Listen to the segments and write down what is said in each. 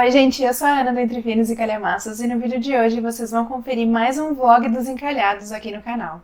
Oi gente, eu sou a Ana do Entre Finos e Calhamaços e no vídeo de hoje vocês vão conferir mais um vlog dos encalhados aqui no canal.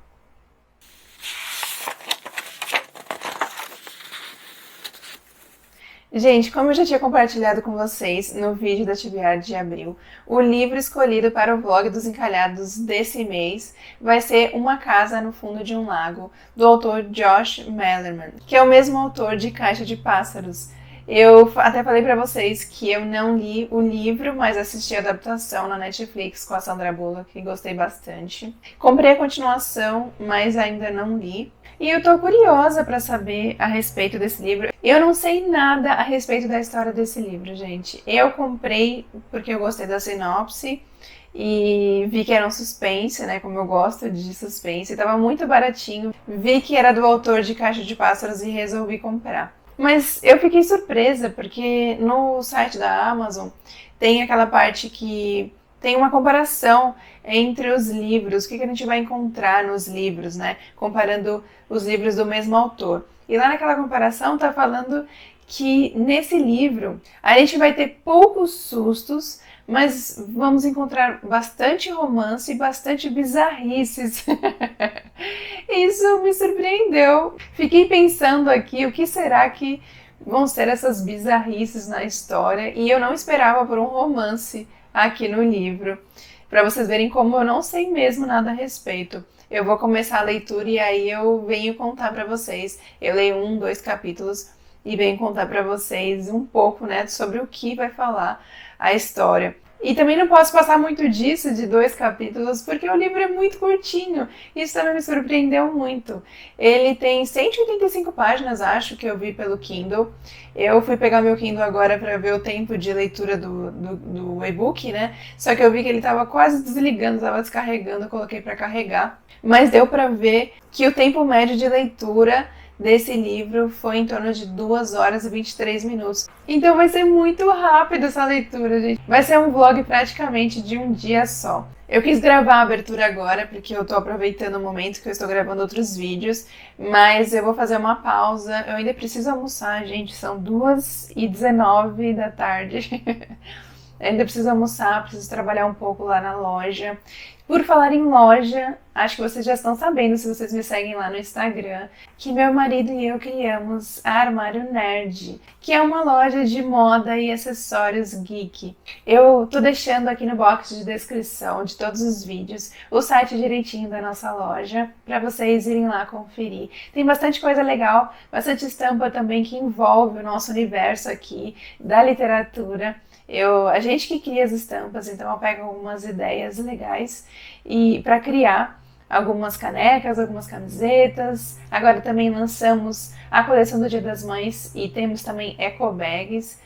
Gente, como eu já tinha compartilhado com vocês no vídeo da atividade de abril, o livro escolhido para o vlog dos encalhados desse mês vai ser Uma Casa no Fundo de um Lago, do autor Josh Malerman, que é o mesmo autor de Caixa de Pássaros. Eu até falei pra vocês que eu não li o livro, mas assisti a adaptação na Netflix com a Sandra Bullock e gostei bastante. Comprei a continuação, mas ainda não li. E eu tô curiosa pra saber a respeito desse livro. Eu não sei nada a respeito da história desse livro, gente. Eu comprei porque eu gostei da sinopse e vi que era um suspense, né? Como eu gosto de suspense. Tava muito baratinho. Vi que era do autor de Caixa de Pássaros e resolvi comprar. Mas eu fiquei surpresa porque no site da Amazon tem aquela parte que tem uma comparação entre os livros, o que a gente vai encontrar nos livros, né? Comparando os livros do mesmo autor. E lá naquela comparação tá falando que nesse livro a gente vai ter poucos sustos, mas vamos encontrar bastante romance e bastante bizarrices. Isso me surpreendeu. Fiquei pensando aqui o que será que vão ser essas bizarrices na história e eu não esperava por um romance aqui no livro. Para vocês verem como eu não sei mesmo nada a respeito. Eu vou começar a leitura e aí eu venho contar para vocês. Eu leio 1, 2 capítulos e venho contar para vocês um pouco, né, sobre o que vai falar a história. E também não posso passar muito disso, de 2 capítulos, porque o livro é muito curtinho. Isso também me surpreendeu muito. Ele tem 185 páginas, acho, que eu vi pelo Kindle. Eu fui pegar meu Kindle agora para ver o tempo de leitura do e-book, né? Só que eu vi que ele estava quase desligando, estava descarregando, eu coloquei para carregar. Mas deu para ver que o tempo médio de leitura desse livro foi em torno de 2 horas e 23 minutos. Então vai ser muito rápido essa leitura, gente. Vai ser um vlog praticamente de um dia só. Eu quis gravar a abertura agora, porque eu tô aproveitando o momento que eu estou gravando outros vídeos, mas eu vou fazer uma pausa. Eu ainda preciso almoçar, gente, são 2h19 da tarde. Ainda preciso almoçar, preciso trabalhar um pouco lá na loja. Por falar em loja, acho que vocês já estão sabendo, se vocês me seguem lá no Instagram, que meu marido e eu criamos a Armário Nerd, que é uma loja de moda e acessórios geek. Eu tô deixando aqui no box de descrição de todos os vídeos o site direitinho da nossa loja, para vocês irem lá conferir. Tem bastante coisa legal, bastante estampa também que envolve o nosso universo aqui da literatura. A gente que cria as estampas, então eu pego algumas ideias legais e para criar algumas canecas, algumas camisetas. Agora também lançamos a coleção do Dia das Mães e temos também eco bags.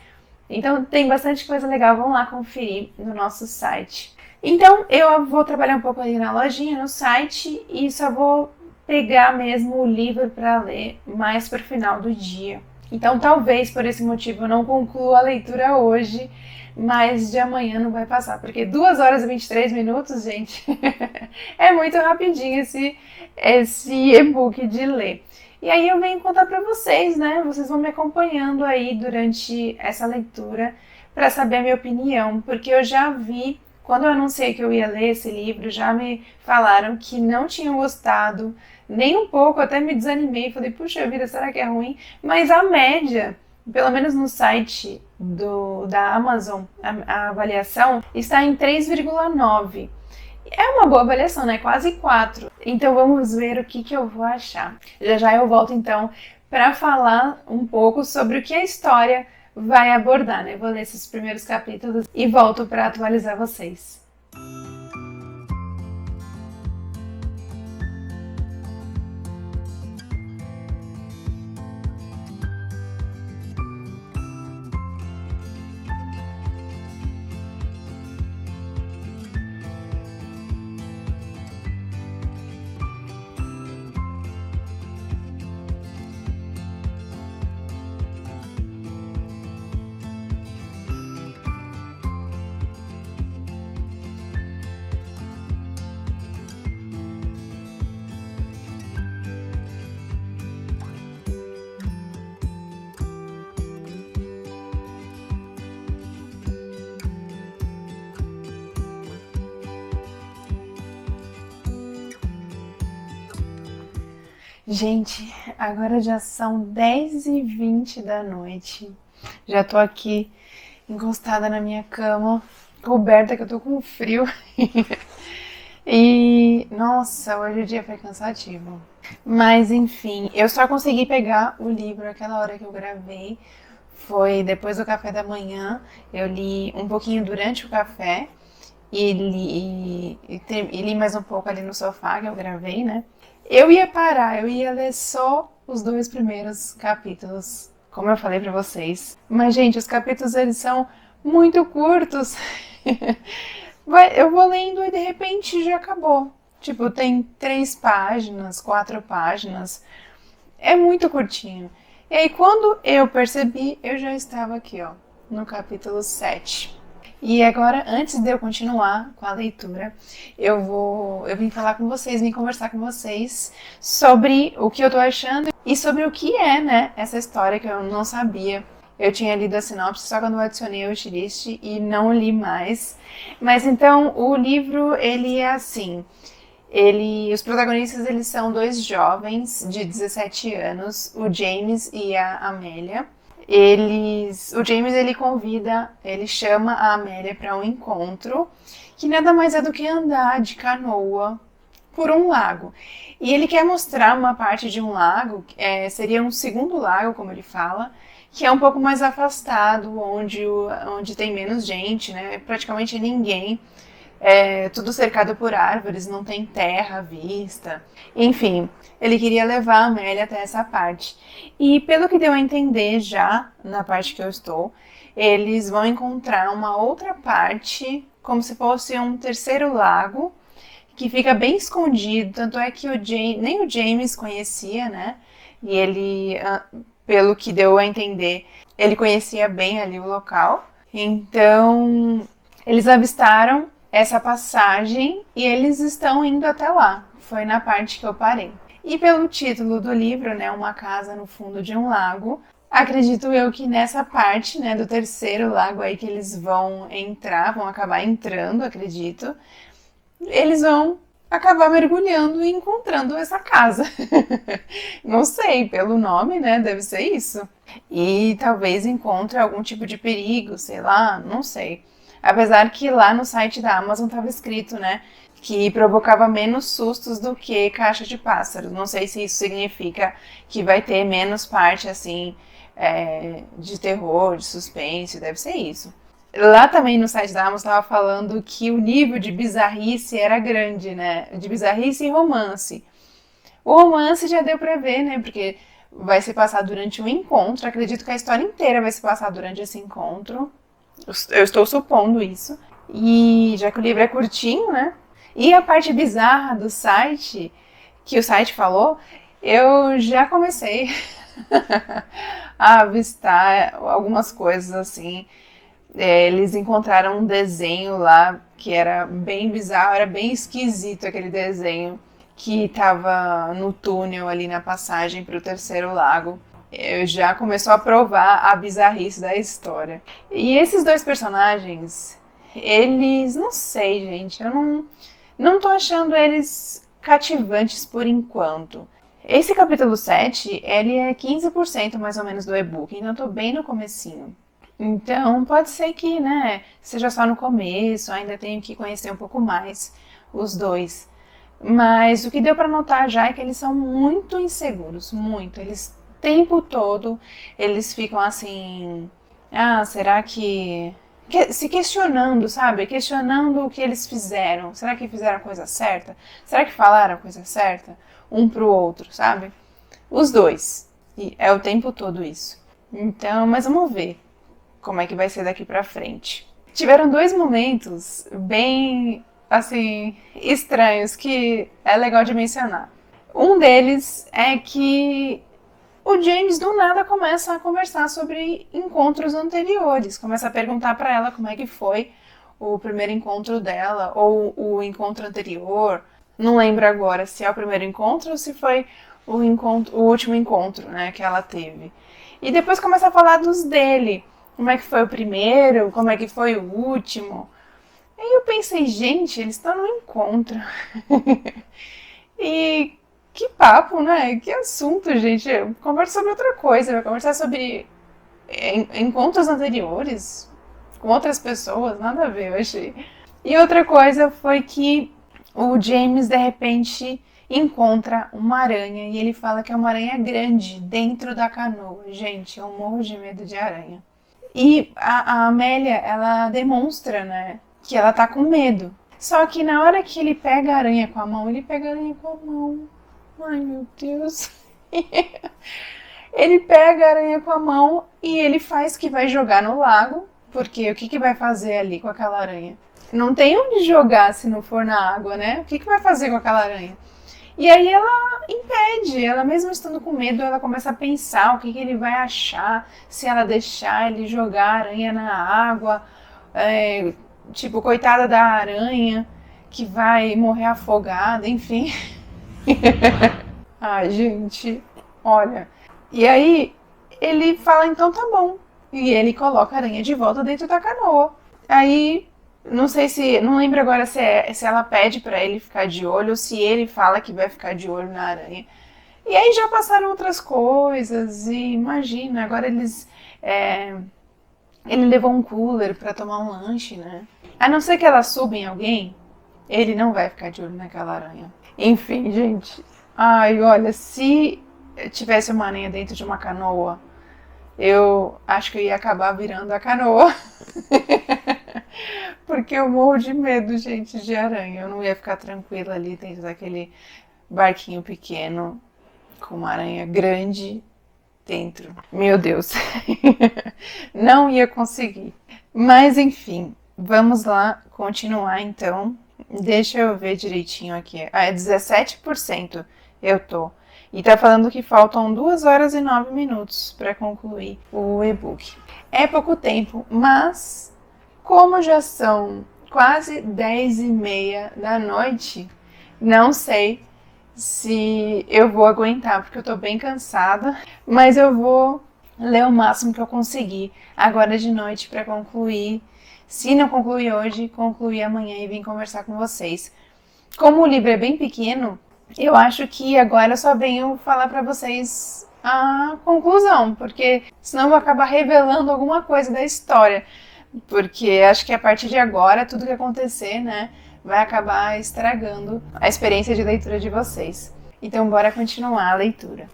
Então tem bastante coisa legal, vão lá conferir no nosso site. Então eu vou trabalhar um pouco ali na lojinha, no site, e só vou pegar mesmo o livro para ler mais para o final do dia. Então talvez por esse motivo eu não conclua a leitura hoje, mas de amanhã não vai passar, porque 2 horas e 23 minutos, gente, é muito rapidinho esse e-book de ler. E aí eu venho contar pra vocês, né? Vocês vão me acompanhando aí durante essa leitura para saber a minha opinião, porque eu já vi, quando eu anunciei que eu ia ler esse livro, já me falaram que não tinham gostado, nem um pouco, até me desanimei, falei, puxa vida, será que é ruim? Mas a média, pelo menos no site da Amazon, a avaliação está em 3,9. É uma boa avaliação, né? Quase 4. Então vamos ver o que eu vou achar. Já eu volto então para falar um pouco sobre o que a história vai abordar, né? Vou ler esses primeiros capítulos e volto para atualizar vocês. Gente, agora já são 10h20 da noite. Já tô aqui encostada na minha cama, coberta que eu tô com frio. E, nossa, hoje o dia foi cansativo. Mas, enfim, eu só consegui pegar o livro aquela hora que eu gravei. Foi depois do café da manhã. Eu li um pouquinho durante o café e li mais um pouco ali no sofá que eu gravei, né? Eu ia parar, eu ia ler só os 2 primeiros capítulos, como eu falei pra vocês. Mas, gente, os capítulos eles são muito curtos. Eu vou lendo e de repente já acabou. Tipo, tem 3 páginas, 4 páginas. É muito curtinho. E aí, quando eu percebi, eu já estava aqui, ó, no capítulo 7. E agora, antes de eu continuar com a leitura, eu vim falar com vocês, vim conversar com vocês sobre o que eu tô achando e sobre o que é, né, essa história que eu não sabia. Eu tinha lido a sinopse só quando eu adicionei o wishlist e não li mais. Mas então, o livro, ele é assim. Os protagonistas, eles são 2 jovens de 17 anos, o James e a Amélia. O James, ele chama a Amélia para um encontro, que nada mais é do que andar de canoa por um lago. E ele quer mostrar uma parte de um lago, seria um segundo lago, como ele fala, que é um pouco mais afastado, onde tem menos gente, né? Praticamente ninguém. Tudo cercado por árvores, não tem terra à vista. Enfim, ele queria levar a Amélia até essa parte. E pelo que deu a entender já, na parte que eu estou, eles vão encontrar uma outra parte, como se fosse um terceiro lago, que fica bem escondido, tanto é que nem o James conhecia, né? E ele, pelo que deu a entender, ele conhecia bem ali o local. Então, eles avistaram essa passagem e eles estão indo até lá. Foi na parte que eu parei. E pelo título do livro, né, Uma Casa no Fundo de um Lago, acredito eu que nessa parte, né, do terceiro lago aí que eles vão acabar entrando, acredito, eles vão acabar mergulhando e encontrando essa casa. Não sei, pelo nome, né, deve ser isso. E talvez encontre algum tipo de perigo, sei lá, não sei. Apesar que lá no site da Amazon estava escrito, né, que provocava menos sustos do que Caixa de Pássaros. Não sei se isso significa que vai ter menos parte, assim, de terror, de suspense, deve ser isso. Lá também no site da Amazon estava falando que o nível de bizarrice era grande, né, de bizarrice e romance. O romance já deu pra ver, né, porque vai se passar durante um encontro, acredito que a história inteira vai se passar durante esse encontro. Eu estou supondo isso. E já que o livro é curtinho, né? E a parte bizarra do site, que o site falou, eu já comecei a avistar algumas coisas assim. Eles encontraram um desenho lá que era bem bizarro, era bem esquisito aquele desenho que estava no túnel ali na passagem para o terceiro lago. Já começou a provar a bizarrice da história. E esses 2 personagens, eles, não sei, gente, eu não tô achando eles cativantes por enquanto. Esse capítulo 7, ele é 15% mais ou menos do e-book, então eu tô bem no comecinho. Então pode ser que, né, seja só no começo, ainda tenho que conhecer um pouco mais os dois. Mas o que deu para notar já é que eles são muito inseguros, muito. Eles o tempo todo eles ficam assim, será que se questionando, sabe? Questionando o que eles fizeram. Será que fizeram a coisa certa? Será que falaram a coisa certa? Um pro outro, sabe? Os dois. E é o tempo todo isso. Então, mas vamos ver como é que vai ser daqui pra frente. Tiveram 2 momentos bem, assim, estranhos que é legal de mencionar. Um deles é que o James do nada começa a conversar sobre encontros anteriores, começa a perguntar para ela como é que foi o primeiro encontro dela ou o encontro anterior. Não lembro agora se é o primeiro encontro ou se foi o último encontro, né, que ela teve. E depois começa a falar dos dele, como é que foi o primeiro, como é que foi o último. Aí eu pensei, gente, eles estão no encontro. E Que papo, né? Que assunto, gente. Conversa sobre outra coisa. Vai conversar sobre encontros anteriores com outras pessoas. Nada a ver, eu achei. E outra coisa foi que o James, de repente, encontra uma aranha. E ele fala que é uma aranha grande dentro da canoa. Gente, eu morro de medo de aranha. E a Amélia, ela demonstra, né, que ela tá com medo. Só que na hora que ele pega a aranha com a mão, ele pega a aranha com a mão. Ai, meu Deus. Ele pega a aranha com a mão e ele faz que vai jogar no lago. Porque o que vai fazer ali com aquela aranha? Não tem onde jogar se não for na água, né? O que vai fazer com aquela aranha? E aí ela impede, ela mesmo estando com medo, ela começa a pensar o que ele vai achar se ela deixar ele jogar a aranha na água. Tipo, coitada da aranha que vai morrer afogada, enfim. Ai, gente, olha. E aí ele fala, então tá bom. E ele coloca a aranha de volta dentro da canoa. Aí, não lembro agora se ela pede pra ele ficar de olho ou se ele fala que vai ficar de olho na aranha. E aí já passaram outras coisas e imagina, agora ele levou um cooler pra tomar um lanche, né? A não ser que ela suba em alguém, ele não vai ficar de olho naquela aranha. Enfim, gente. Ai, olha, se tivesse uma aranha dentro de uma canoa, eu acho que eu ia acabar virando a canoa. Porque eu morro de medo, gente, de aranha. Eu não ia ficar tranquila ali dentro daquele barquinho pequeno com uma aranha grande dentro. Meu Deus. Não ia conseguir. Mas enfim, vamos lá continuar então. Deixa eu ver direitinho aqui. É 17% eu tô. E tá falando que faltam 2 horas e 9 minutos para concluir o e-book. É pouco tempo, mas como já são quase 10h30 da noite, não sei se eu vou aguentar, porque eu tô bem cansada, mas eu vou ler o máximo que eu conseguir agora de noite para concluir. Se não concluir hoje, concluir amanhã e vir conversar com vocês. Como o livro é bem pequeno, eu acho que agora eu só venho falar para vocês a conclusão, porque senão eu vou acabar revelando alguma coisa da história. Porque acho que a partir de agora, tudo que acontecer, né, vai acabar estragando a experiência de leitura de vocês. Então, bora continuar a leitura.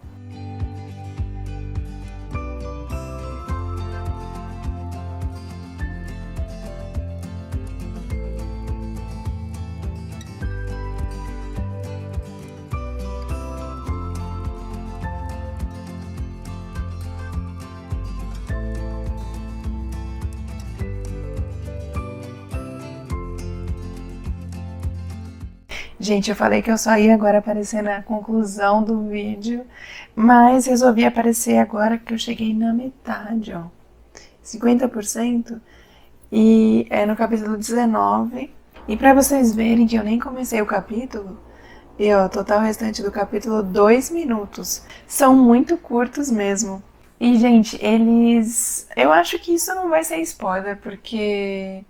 Gente, eu falei que eu só ia agora aparecer na conclusão do vídeo, mas resolvi aparecer agora que eu cheguei na metade, ó. 50%, e é no capítulo 19. E para vocês verem que eu nem comecei o capítulo, e ó, total restante do capítulo 2 minutos. São muito curtos mesmo. E, gente, eu acho que isso não vai ser spoiler, porque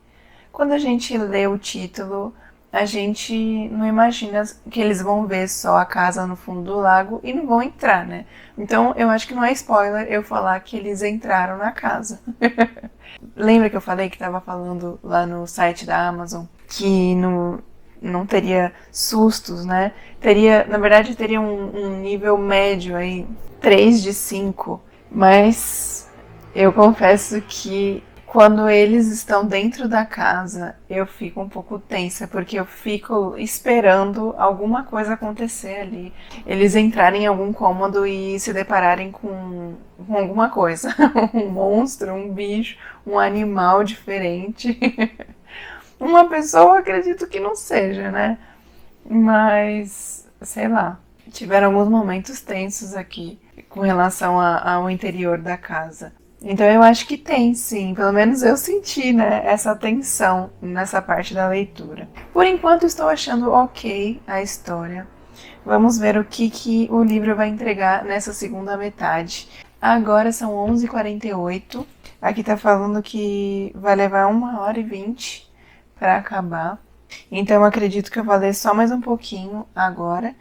quando a gente lê o título, a gente não imagina que eles vão ver só a casa no fundo do lago e não vão entrar, né? Então, eu acho que não é spoiler eu falar que eles entraram na casa. Lembra que eu falei que estava falando lá no site da Amazon que não teria sustos, né? Na verdade, teria um nível médio aí, 3 de 5. Mas eu confesso que quando eles estão dentro da casa, eu fico um pouco tensa, porque eu fico esperando alguma coisa acontecer ali. Eles entrarem em algum cômodo e se depararem com alguma coisa. Um monstro, um bicho, um animal diferente. Uma pessoa, acredito que não seja, né? Mas, sei lá, tiveram alguns momentos tensos aqui com relação ao interior da casa. Então eu acho que tem, sim. Pelo menos eu senti, né, essa tensão nessa parte da leitura. Por enquanto estou achando ok a história. Vamos ver o que o livro vai entregar nessa segunda metade. Agora são 11h48. Aqui tá falando que vai levar 1h20 para acabar. Então eu acredito que eu vou ler só mais um pouquinho agora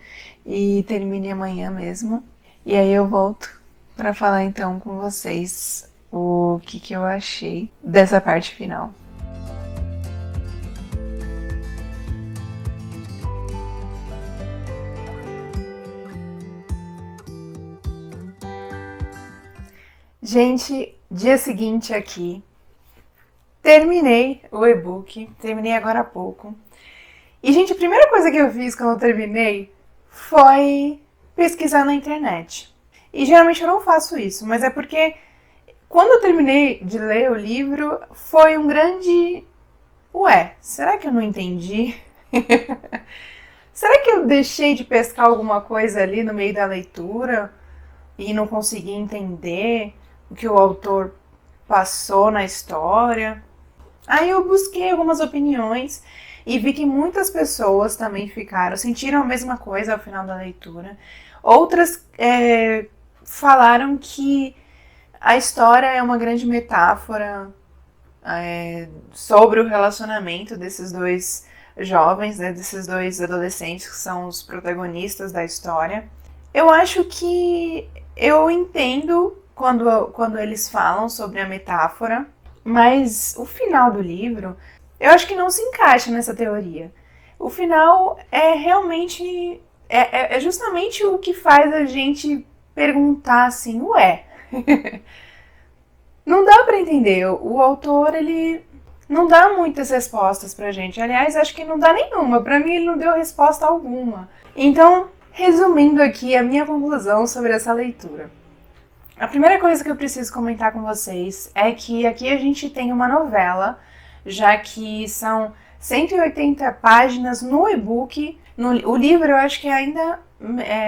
e termine amanhã mesmo. E aí eu volto para falar então com vocês o que eu achei dessa parte final. Gente, dia seguinte aqui, terminei o e-book, terminei agora há pouco. E, gente, a primeira coisa que eu fiz quando eu terminei foi pesquisar na internet. E geralmente eu não faço isso, mas é porque quando eu terminei de ler o livro, foi um grande... Ué, será que eu não entendi? Será que eu deixei de pescar alguma coisa ali no meio da leitura e não consegui entender o que o autor passou na história? Aí eu busquei algumas opiniões e vi que muitas pessoas também sentiram a mesma coisa ao final da leitura. Outras falaram que a história é uma grande metáfora sobre o relacionamento desses dois jovens, né, desses dois adolescentes que são os protagonistas da história. Eu acho que eu entendo quando eles falam sobre a metáfora, mas o final do livro, eu acho que não se encaixa nessa teoria. O final é realmente, é justamente o que faz a gente perguntar assim, ué, não dá pra entender. O autor, ele não dá muitas respostas pra gente. Aliás, acho que não dá nenhuma. Pra mim, ele não deu resposta alguma. Então, resumindo aqui a minha conclusão sobre essa leitura. A primeira coisa que eu preciso comentar com vocês é que aqui a gente tem uma novela, já que são 180 páginas no e-book. O livro eu acho que é ainda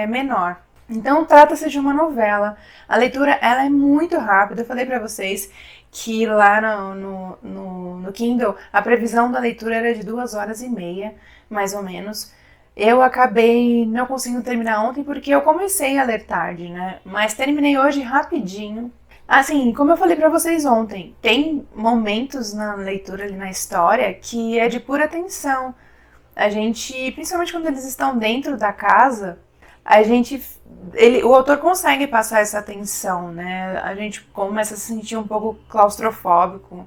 menor. Então trata-se de uma novela. A leitura ela é muito rápida. Eu falei pra vocês que lá no Kindle a previsão da leitura era de 2 horas e meia, mais ou menos. Eu acabei não conseguindo terminar ontem porque eu comecei a ler tarde, né? Mas terminei hoje rapidinho. Assim, como eu falei pra vocês ontem, tem momentos na leitura ali na história que é de pura tensão. A gente, principalmente quando eles estão dentro da casa, o autor consegue passar essa tensão, né? A gente começa a se sentir um pouco claustrofóbico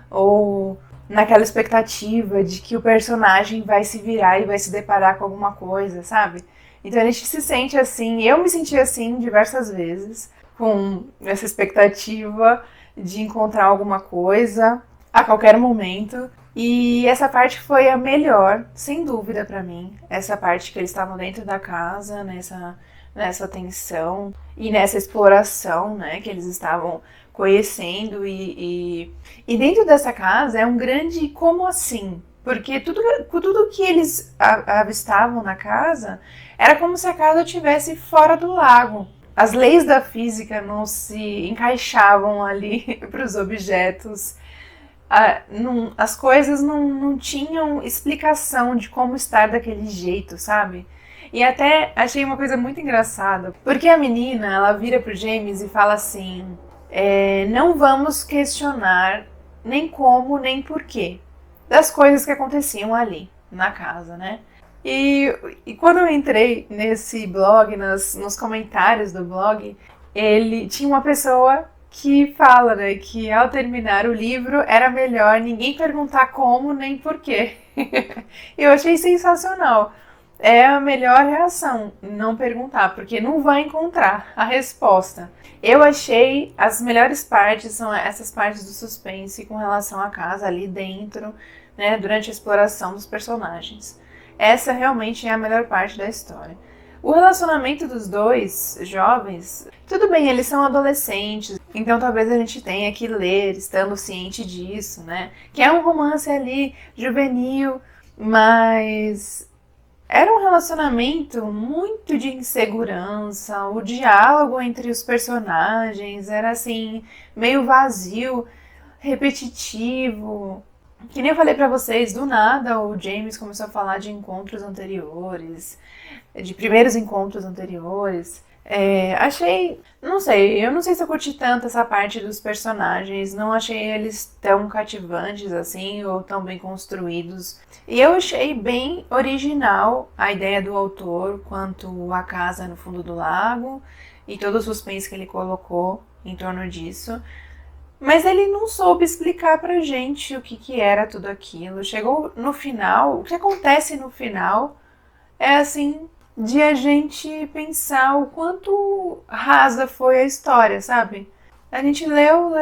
ou naquela expectativa de que o personagem vai se virar e vai se deparar com alguma coisa, sabe? Então a gente se sente assim, eu me senti assim diversas vezes, com essa expectativa de encontrar alguma coisa a qualquer momento. E essa parte foi a melhor, sem dúvida pra mim. Essa parte que eles estavam dentro da casa, nessa tensão e nessa exploração, né, que eles estavam conhecendo e dentro dessa casa é um grande como assim, porque tudo que eles avistavam na casa era como se a casa estivesse fora do lago. As leis da física não se encaixavam ali para os objetos. As coisas não tinham explicação de como estar daquele jeito, sabe? E até achei uma coisa muito engraçada, porque a menina, ela vira pro James e fala assim, não vamos questionar nem como, nem porquê das coisas que aconteciam ali, na casa, né? E quando eu entrei nesse blog, nos comentários do blog, ele tinha uma pessoa que fala, né, que ao terminar o livro era melhor ninguém perguntar como nem porquê. Eu achei sensacional. É a melhor reação, não perguntar, porque não vai encontrar a resposta. Eu achei as melhores partes são essas partes do suspense com relação à casa ali dentro, né, durante a exploração dos personagens. Essa realmente é a melhor parte da história. O relacionamento dos dois jovens, tudo bem, eles são adolescentes, então talvez a gente tenha que ler estando ciente disso, né? Que é um romance ali juvenil, mas era um relacionamento muito de insegurança, o diálogo entre os personagens era assim, meio vazio, repetitivo. Que nem eu falei pra vocês, do nada o James começou a falar de encontros anteriores, de primeiros encontros anteriores. Achei, não sei, eu não sei se eu curti tanto essa parte dos personagens, não achei eles tão cativantes assim, ou tão bem construídos. E eu achei bem original a ideia do autor quanto a casa no fundo do lago e todo o suspense que ele colocou em torno disso. Mas ele não soube explicar pra gente o que era tudo aquilo. Chegou no final, o que acontece no final é assim, de a gente pensar o quanto rasa foi a história, sabe? A gente leu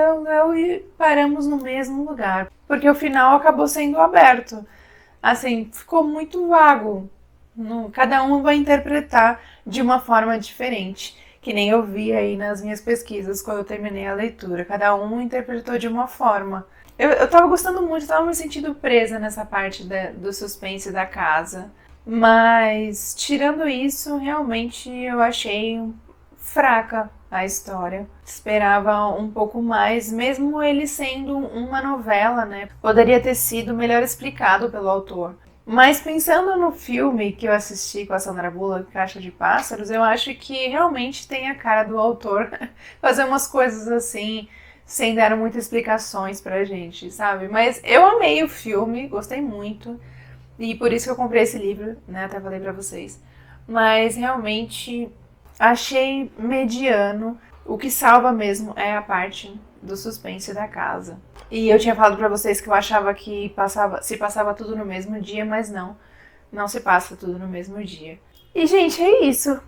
e paramos no mesmo lugar. Porque o final acabou sendo aberto. Assim, ficou muito vago. Cada um vai interpretar de uma forma diferente. Que nem eu vi aí nas minhas pesquisas quando eu terminei a leitura. Cada um interpretou de uma forma. Eu tava gostando muito, tava me sentindo presa nessa parte do suspense da casa. Mas, tirando isso, realmente eu achei fraca a história. Esperava um pouco mais, mesmo ele sendo uma novela, né? Poderia ter sido melhor explicado pelo autor. Mas pensando no filme que eu assisti com a Sandra Bullock, Caixa de Pássaros, eu acho que realmente tem a cara do autor fazer umas coisas assim, sem dar muitas explicações pra gente, sabe? Mas eu amei o filme, gostei muito. E por isso que eu comprei esse livro, né? Até falei pra vocês. Mas realmente achei mediano. O que salva mesmo é a parte do suspense da casa. E eu tinha falado pra vocês que eu achava que se passava tudo no mesmo dia, mas não se passa tudo no mesmo dia. E, gente, é isso.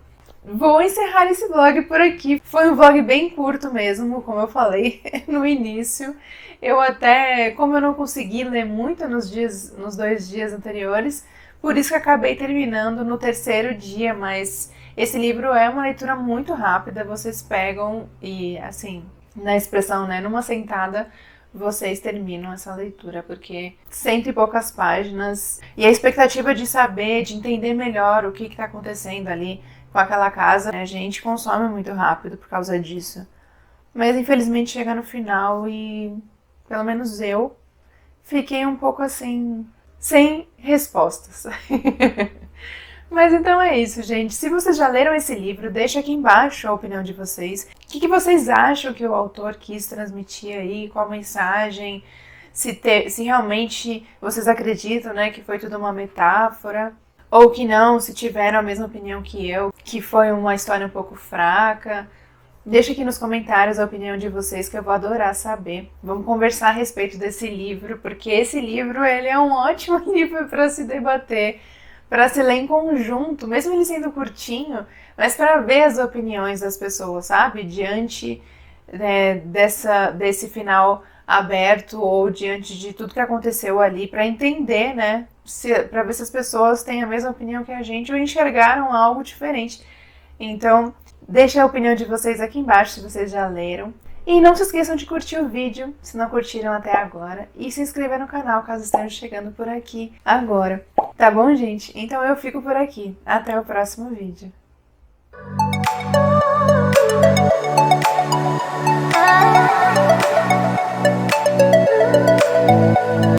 Vou encerrar esse vlog por aqui. Foi um vlog bem curto mesmo, como eu falei no início. Como eu não consegui ler muito nos 2 dias anteriores, por isso que acabei terminando no 3º dia, mas esse livro é uma leitura muito rápida, vocês pegam e, assim, na expressão, né, numa sentada, vocês terminam essa leitura, porque 100 e poucas páginas, e a expectativa de saber, de entender melhor o que está acontecendo ali com aquela casa, a gente consome muito rápido por causa disso. Mas infelizmente chega no final e, pelo menos eu, fiquei um pouco assim, sem respostas. Mas então é isso, gente. Se vocês já leram esse livro, deixa aqui embaixo a opinião de vocês. O que vocês acham que o autor quis transmitir aí? Qual mensagem? Se realmente vocês acreditam, né, que foi tudo uma metáfora. Ou que não, se tiveram a mesma opinião que eu, que foi uma história um pouco fraca. Deixa aqui nos comentários a opinião de vocês, que eu vou adorar saber. Vamos conversar a respeito desse livro, porque esse livro ele é um ótimo livro para se debater, para se ler em conjunto, mesmo ele sendo curtinho, mas para ver as opiniões das pessoas, sabe? Diante desse final aberto ou diante de tudo que aconteceu ali, para entender, né? Para ver se as pessoas têm a mesma opinião que a gente ou enxergaram algo diferente. Então, deixa a opinião de vocês aqui embaixo se vocês já leram. E não se esqueçam de curtir o vídeo, se não curtiram até agora. E se inscrever no canal, caso estejam chegando por aqui agora. Tá bom, gente? Então eu fico por aqui. Até o próximo vídeo.